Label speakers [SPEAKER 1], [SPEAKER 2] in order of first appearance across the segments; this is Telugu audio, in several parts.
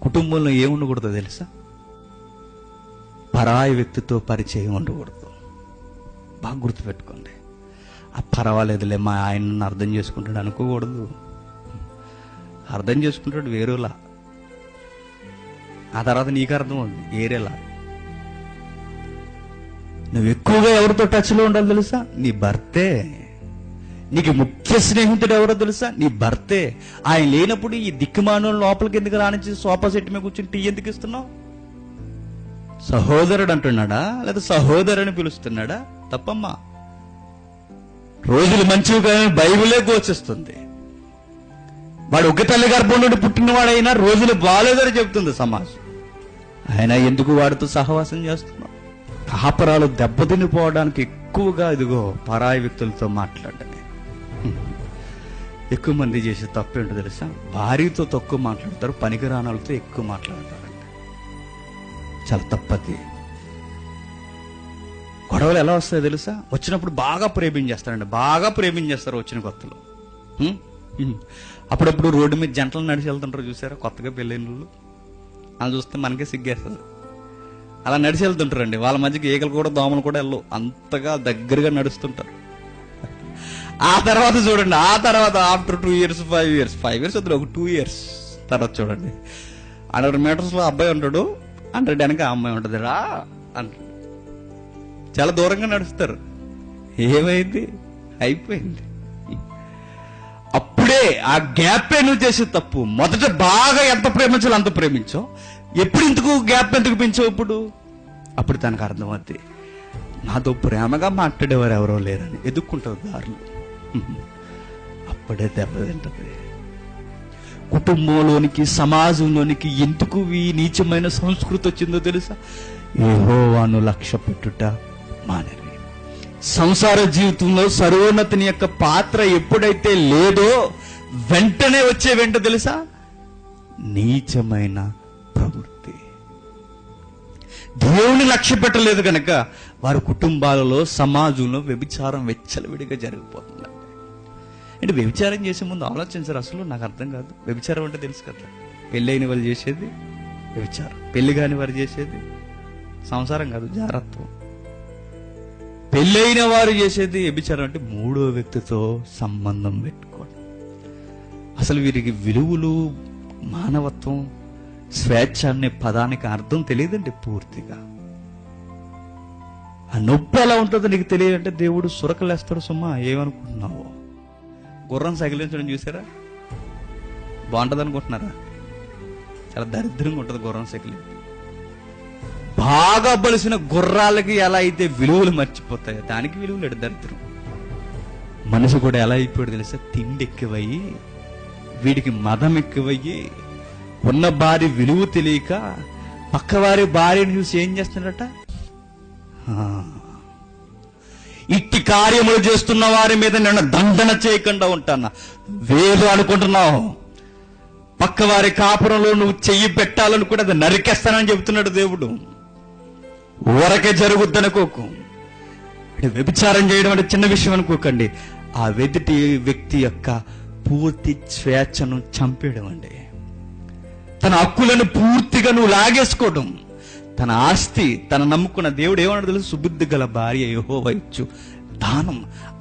[SPEAKER 1] కుటుంబంలో ఏముండకూడదో తెలుసా? పరాయి వ్యక్తితో పరిచయం ఉండకూడదు. బాగా గుర్తుపెట్టుకోండి. ఆ పర్వాలేదులే, మా ఆయన అర్థం చేసుకుంటాడు అనుకోకూడదు. అర్థం చేసుకుంటాడు వేరేలా, ఆ తర్వాత నీకు అర్థం అవుతుంది ఏరేలా. నువ్వు ఎక్కువగా ఎవరితో టచ్లో ఉండాలి తెలుసా? నీ భర్తే. నీకు ముఖ్య స్నేహితుడు ఎవరో తెలుసా? నీ భర్తే. ఆయన లేనప్పుడు ఈ దిక్కుమాను లోపలికి ఎందుకు రానిచ్చి సోఫా సెట్ మీద కూర్చొని టీ ఎందుకు ఇస్తున్నావు? సహోదరుడు అంటున్నాడా లేదా సహోదరుని పిలుస్తున్నాడా? తప్పమ్మా. రోజులు మంచివి కానీ బైబిలే ఘోషిస్తుంది. వాడు ఒక తల్లి గర్భం నుండి పుట్టినవాడైనా రోజులు బాలేదని చెబుతుంది సమాజం. ఆయన ఎందుకు వాడితో సహవాసం చేస్తున్నావు? కాపరాలు దెబ్బతినిపోవడానికి ఎక్కువగా ఇదిగో పరాయి వ్యక్తులతో మాట్లాడటమే. ఎక్కువ మంది చేసే తప్పేంటో తెలుసా? భార్యతో తక్కువ మాట్లాడతారు, పనికిరానాలతో ఎక్కువ మాట్లాడతారంట. చాలా తప్పది. గొడవలు ఎలా వస్తాయో తెలుసా? వచ్చినప్పుడు బాగా ప్రేమించేస్తారండి, బాగా ప్రేమించేస్తారు వచ్చిన కొత్తలో. అప్పుడప్పుడు రోడ్డు మీద జంటలు నడిచి వెళ్తుంటారు చూసారా, కొత్తగా పెళ్ళైన వాళ్ళు. అలా చూస్తే మనకే సిగ్గేస్తుంది. అలా నడిచి వెళ్తుంటారండి, వాళ్ళ మధ్యకి ఈగలు కూడా దోమలు కూడా వెళ్ళవు, అంతగా దగ్గరగా నడుస్తుంటారు. ఆ తర్వాత చూడండి, ఆ తర్వాత ఆఫ్టర్ 2 years 5 years 5 years వద్దు, ఒక 2 years తర్వాత చూడండి, 100 meters అబ్బాయి ఉంటాడు, 100 వెనక అమ్మాయి ఉంటుంది. రా అంటాడు. చాలా దూరంగా నడుస్తారు. ఏమైంది? అయిపోయింది. అప్పుడే ఆ గ్యాపే నువ్వు చేసే తప్పు. మొదట బాగా ఎంత ప్రేమించాలో అంత ప్రేమించావు. ఎప్పుడు ఇందుకు గ్యాప్ ఎందుకు పెంచావు? అప్పుడు తనకు అర్థమవుద్ది, నాతో ప్రేమగా మాట్లాడేవారు ఎవరో లేరని. ఎదుక్కుంటావు దారులు. అప్పుడే దెబ్బతింటది. కుటుంబంలోనికి సమాజంలోనికి ఎందుకు ఈ నీచమైన సంస్కృతి వచ్చిందో తెలుసా? యెహోవాను లక్ష్య పెట్టుట మానేవి. సంసార జీవితంలో సర్వోన్నతిని యొక్క పాత్ర ఎప్పుడైతే లేదో వెంటనే వచ్చేవేంటో తెలుసా? నీచమైన ప్రవృత్తి. దేవుని లక్ష్య పెట్టలేదు కనుక వారి కుటుంబాలలో సమాజంలో వ్యభిచారం వెచ్చలవిడిగా జరిగిపోతుంది. అంటే వ్యభిచారం చేసే ముందు ఆలోచించారు. అసలు నాకు అర్థం కాదు. వ్యభిచారం అంటే తెలుసు కదా, పెళ్ళైన వాళ్ళు చేసేది వ్యభిచారం, పెళ్లి కాని వారు చేసేది సంసారం కాదు, జారత్వం. పెళ్ళైన వారు చేసేది వ్యభిచారం అంటే మూడో వ్యక్తితో సంబంధం పెట్టుకోవడం. అసలు వీరికి విలువలు, మానవత్వం, స్వేచ్ఛ అనే పదానికి అర్థం తెలియదండి పూర్తిగా. ఆ నొప్పి ఎలా ఉంటుందో నీకు తెలియదంటే దేవుడు సురకలేస్తాడు. సుమ్మా ఏమనుకుంటున్నావు? గుర్రం సగిలించడం చూసారా? బాగుంటుంది అనుకుంటున్నారా? చాలా దరిద్రంగా ఉంటుంది గుర్రం సగిలి. బాగా బలిసిన గుర్రాలకి ఎలా అయితే విలువలు మర్చిపోతాయో దానికి విలువలు ఎడు దరిద్రం. మనిషి కూడా ఎలా అయిపోయాడు తెలుసా? తిండి ఎక్కువయ్యి, వీడికి మదం ఎక్కువయ్యి, ఉన్న భార్య విలువ తెలియక పక్కవారి భార్యను చూసి ఏం చేస్తున్నాడట? ఇట్టి కార్యములు చేస్తున్న వారి మీద నేను దండన చేయకుండా ఉంటాను. వేలు అనుకుంటున్నావు, పక్కవారి కాపురంలో నువ్వు చెయ్యి పెట్టాలని కూడా అది నరికేస్తానని చెబుతున్నాడు దేవుడు. ఊరకే జరుగుద్దనుకోకు. వ్యభిచారం చేయడం అంటే చిన్న విషయం అనుకోకండి. ఆ వెదుటి వ్యక్తి యొక్క పూర్తి స్వేచ్ఛను చంపేయడం అండి. తన హక్కులను పూర్తిగా నువ్వు లాగేసుకోవడం. తన ఆస్తి, తన నమ్ముకున్న దేవుడు ఏమన్నాడు తెలుసు? సుబుద్ధి గల భార్య యెహోవా ఇచ్చు దానం.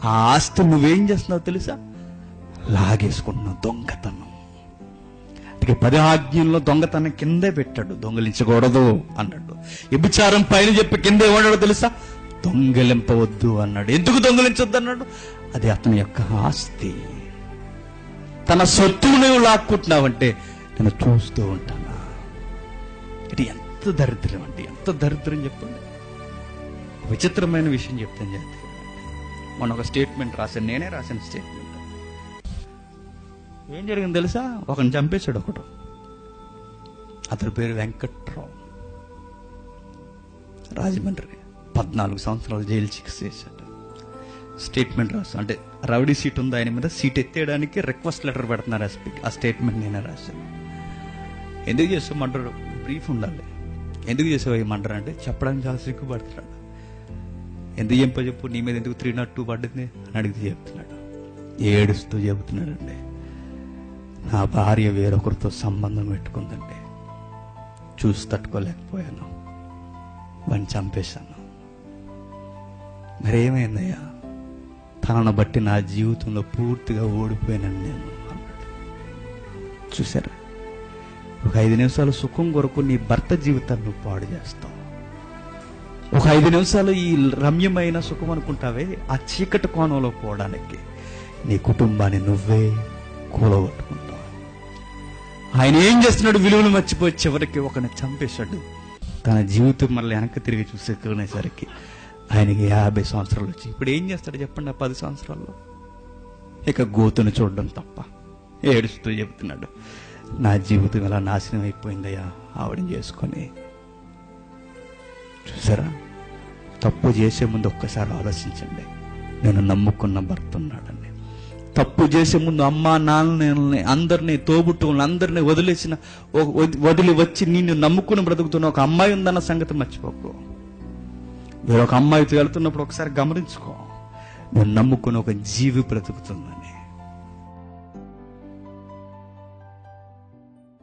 [SPEAKER 1] ఆ ఆస్తి నువ్వేం చేస్తున్నావు తెలుసా? లాగేసుకుంటున్నావు. దొంగతనం. అందుకే 10 ఆజ్ఞల్లో దొంగతనం కిందే పెట్టాడు, దొంగలించకూడదు అన్నాడు. వ్యభిచారం పైన చెప్పి కింద ఏమన్నాడు తెలుసా? దొంగలింపవద్దు అన్నాడు. ఎందుకు దొంగలించొద్దు అన్నాడు? అది అతని యొక్క ఆస్తి. తన సొత్తును నువ్వు లాక్కుంటున్నావంటే నేను చూస్తూ ఉంటానా? ఇది ఎంత దరిద్రం అంటే ఎంత దరిద్రం చెప్పండి. విచిత్రమైన విషయం చెప్తాను చేతి. మొన్న ఒక స్టేట్మెంట్ రాశాను, నేనే రాసిన స్టేట్మెంట్. ఏం జరిగింది తెలుసా? ఒకరిని చంపేశాడు ఒకడు. అతని పేరు వెంకట్రావు. రాజమండ్రి 14 సంవత్సరాలు జైలు శిక్ష చేశాడు. స్టేట్మెంట్ రాశాను. అంటే రౌడీ సీట్ ఉంది ఆయన మీద, సీట్ ఎత్తేయడానికి రిక్వెస్ట్ లెటర్ పెడుతున్నారు ఎస్పీకి. ఆ స్టేట్మెంట్ నేనే రాశాను. ఎందుకు చేస్తావు మర్డర్? బ్రీఫ్ ఉండాలి. ఎందుకు చేసావు ఈ మర్డర్ అంటే చెప్పడానికి చాలా సిగ్గుపడుతున్నాడు. ఎందుకు చెప్పు, నీ మీద ఎందుకు 302 పడ్డది అని అడిగితే చెప్తున్నాడు. ఏడుస్తూ చెబుతున్నాడండి, నా భార్య వేరొకరితో సంబంధం పెట్టుకుందండి. చూసి తట్టుకోలేకపోయాను, వాడిని చంపేశాను. మరేమైందయ్యా? తనను బట్టి నా జీవితంలో పూర్తిగా ఓడిపోయానని నేను అన్నాడు. చూసారా, ఒక 5 నిమిషాలు సుఖం కొరకు నీ భర్త జీవితాన్ని నువ్వు పాడు చేస్తావు. ఒక 5 నిమిషాలు ఈ రమ్యమైన సుఖం అనుకుంటావే, ఆ చీకటి కోణంలో పోవడానికి నీ కుటుంబాన్ని నువ్వే కూలగొట్టుకుంటావు. ఆయన ఏం చేస్తున్నాడు? విలువలు మర్చిపోయి చివరికి ఒకరిని చంపేశాడు. తన జీవితం మళ్ళీ వెనక్కి తిరిగి చూసేసరికి ఆయనకి 50 సంవత్సరాలు వచ్చి ఇప్పుడు ఏం చేస్తాడు చెప్పండి? 10 సంవత్సరాల్లో ఇక గోతును చూడడం తప్ప. ఏడుస్తూ చెబుతున్నాడు, నా జీవితం ఎలా నాశనం అయిపోయిందయ్యా ఆవిడని చేసుకొని. చూసారా, తప్పు చేసే ముందు ఒక్కసారి ఆలోచించండి, నేను నమ్ముకున్న భర్త ఉన్నాడని. తప్పు చేసే ముందు అమ్మా నాన్నని అందరినీ తోబుట్టువులను అందరినీ వదిలి వచ్చి నిన్ను నమ్ముకుని బ్రతుకుతున్న ఒక అమ్మాయి ఉందన్న సంగతి మర్చిపోకు. వేరొక అమ్మాయితో వెళ్తున్నప్పుడు ఒకసారి గమనించుకో, నేను నమ్ముకుని ఒక జీవి బ్రతుకుతుందని.